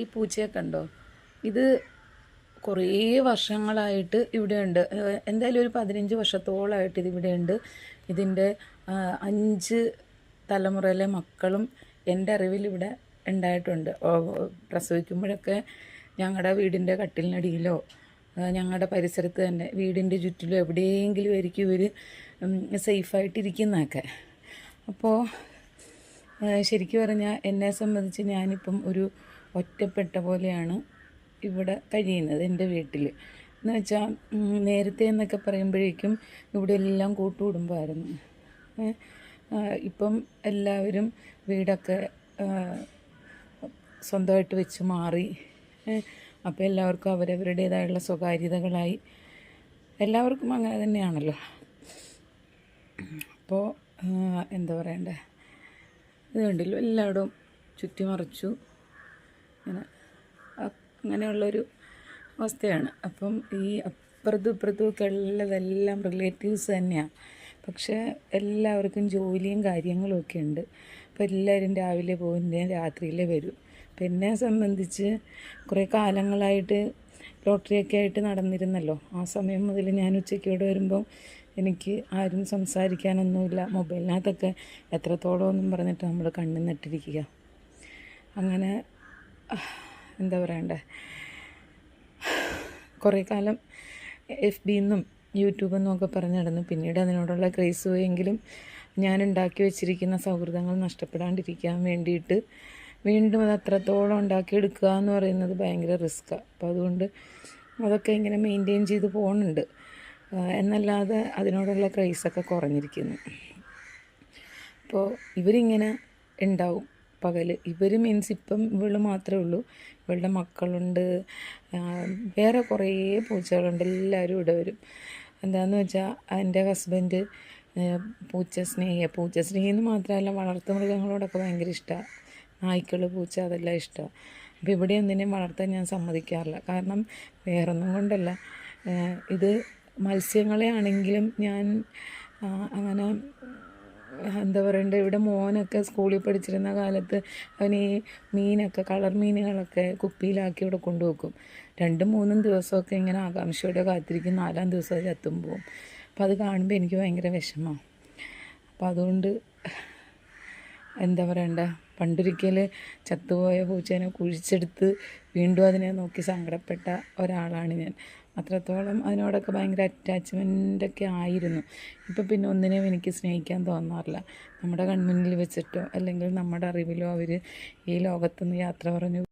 ഈ പൂച്ചയെ കണ്ടോ? ഇത് കുറേ വർഷങ്ങളായിട്ട് ഇവിടെയുണ്ട്. എന്തായാലും ഒരു 15 വർഷത്തോളമായിട്ട് ഇതിവിടെയുണ്ട്. ഇതിൻ്റെ 5 തലമുറയിലെ മക്കളും എൻ്റെ അറിവിൽ ഇവിടെ ഉണ്ടായിട്ടുണ്ട്. പ്രസവിക്കുമ്പോഴൊക്കെ ഞങ്ങളുടെ വീടിൻ്റെ കട്ടിലിനടിയിലോ ഞങ്ങളുടെ പരിസരത്ത് തന്നെ വീടിൻ്റെ ചുറ്റിലോ എവിടെയെങ്കിലും ആയിരിക്കും ഇവർ സേഫായിട്ടിരിക്കുന്നതൊക്കെ. അപ്പോൾ ശരിക്കും പറഞ്ഞാൽ എന്നെ സംബന്ധിച്ച് ഞാനിപ്പം ഒരു ഒറ്റപ്പെട്ട പോലെയാണ് ഇവിടെ കഴിയുന്നത് എൻ്റെ വീട്ടിൽ. എന്ന് വെച്ചാൽ നേരത്തെ എന്നൊക്കെ പറയുമ്പോഴേക്കും ഇവിടെ എല്ലാം കൂട്ടുകുടുംബമായിരുന്നു. ഇപ്പം എല്ലാവരും വീടൊക്കെ സ്വന്തമായിട്ട് വെച്ച് മാറി. അപ്പോൾ എല്ലാവർക്കും അവരവരുടേതായുള്ള സ്വകാര്യതകളായി. എല്ലാവർക്കും അങ്ങനെ തന്നെയാണല്ലോ. അപ്പോൾ എന്താ പറയണ്ടേ, ഇത് കണ്ടില്ലോ, എല്ലായിടവും ചുറ്റിമറിച്ചു. അങ്ങനെയുള്ളൊരു അവസ്ഥയാണ്. അപ്പം ഈ അപ്പുറത്തും ഇപ്പുറത്തും ഒക്കെ ഉള്ളതെല്ലാം റിലേറ്റീവ്സ് തന്നെയാണ്. പക്ഷേ എല്ലാവർക്കും ജോലിയും കാര്യങ്ങളും ഒക്കെ ഉണ്ട്. അപ്പോൾ എല്ലാവരും രാവിലെ പോകുന്നതിന് രാത്രിയിലേ വരും. അപ്പം എന്നെ സംബന്ധിച്ച് കുറേ കാലങ്ങളായിട്ട് ലോട്ടറിയൊക്കെ ആയിട്ട് നടന്നിരുന്നല്ലോ. ആ സമയം മുതൽ ഞാൻ ഉച്ചയ്ക്ക് ഇവിടെ വരുമ്പം എനിക്ക് ആരും സംസാരിക്കാനൊന്നുമില്ല. മൊബൈലിനകത്തൊക്കെ എത്രത്തോളം എന്നും പറഞ്ഞിട്ട് നമ്മൾ കണ്ണു നട്ടിരിക്കുക. അങ്ങനെ എന്താ പറയണ്ടേ, കുറേ കാലം FB-ന്നും യൂട്യൂബെന്നും ഒക്കെ പറഞ്ഞ് നടന്നു. പിന്നീട് അതിനോടുള്ള ക്രേസ് പോയെങ്കിലും ഞാൻ ഉണ്ടാക്കി വെച്ചിരിക്കുന്ന സൗഹൃദങ്ങൾ നഷ്ടപ്പെടാണ്ടിരിക്കാൻ വേണ്ടിയിട്ട് വീണ്ടും അത് അത്രത്തോളം ഉണ്ടാക്കിയെടുക്കുക എന്ന് പറയുന്നത് ഭയങ്കര റിസ്ക്കാണ്. അപ്പോൾ അതുകൊണ്ട് അതൊക്കെ ഇങ്ങനെ മെയിൻറ്റെയിൻ ചെയ്ത് പോകുന്നുണ്ട്. എന്നല്ലാതെ അതിനോടുള്ള ക്രേസൊക്കെ കുറഞ്ഞിരിക്കുന്നു. അപ്പോൾ ഇവരിങ്ങനെ ഉണ്ടാവും പകൽ. ഇവർ മീൻസ് ഇപ്പം ഇവള് മാത്രമേ ഉള്ളൂ. ഇവളുടെ മക്കളുണ്ട്, വേറെ കുറേ പൂച്ചകളുണ്ട്. എല്ലാവരും ഇവിടെ വരും. എന്താണെന്ന് വെച്ചാൽ എൻ്റെ ഹസ്ബൻഡ് പൂച്ച സ്നേഹി എന്ന് മാത്രമല്ല, വളർത്തു മൃഗങ്ങളോടൊക്കെ ഭയങ്കര ഇഷ്ടമാണ്. നായ്ക്കൾ, പൂച്ച, അതെല്ലാം ഇഷ്ടമാണ്. അപ്പോൾ ഇവിടെ ഒന്നിനെയും വളർത്താൻ ഞാൻ സമ്മതിക്കാറില്ല. കാരണം വേറൊന്നും കൊണ്ടല്ല, ഇത് മത്സ്യങ്ങളെ ആണെങ്കിലും ഞാൻ അങ്ങനെ എന്താ പറയണ്ടേ, ഇവിടെ മോനൊക്കെ സ്കൂളിൽ പഠിച്ചിരുന്ന കാലത്ത് അവൻ ഈ മീനൊക്കെ, കളർ മീനുകളൊക്കെ കുപ്പിയിലാക്കി ഇവിടെ കൊണ്ടുവെക്കും. 2-3 ദിവസമൊക്കെ ഇങ്ങനെ ആകാംക്ഷയോടെ കാത്തിരിക്കും. 4-ാം ദിവസം അത് ചത്തും. അപ്പോൾ അത് കാണുമ്പോൾ എനിക്ക് ഭയങ്കര വിഷമമാണ്. അപ്പോൾ അതുകൊണ്ട് എന്താ പറയണ്ടേ, പണ്ടൊരിക്കൽ ചത്തുപോയ പൂച്ചേനെ കുഴിച്ചെടുത്ത് വീണ്ടും അതിനെ നോക്കി സങ്കടപ്പെട്ട ഒരാളാണ് ഞാൻ. അത്രത്തോളം അതിനോടൊക്കെ ഭയങ്കര അറ്റാച്ച്മെൻ്റൊക്കെ ആയിരുന്നു. ഇപ്പം പിന്നെ ഒന്നിനെയും എനിക്ക് സ്നേഹിക്കാൻ തോന്നാറില്ല. നമ്മുടെ കൺമുന്നിൽ വെച്ചിട്ടോ അല്ലെങ്കിൽ നമ്മുടെ അറിവിലോ അവർ ഈ ലോകത്തുനിന്ന് യാത്ര പറഞ്ഞു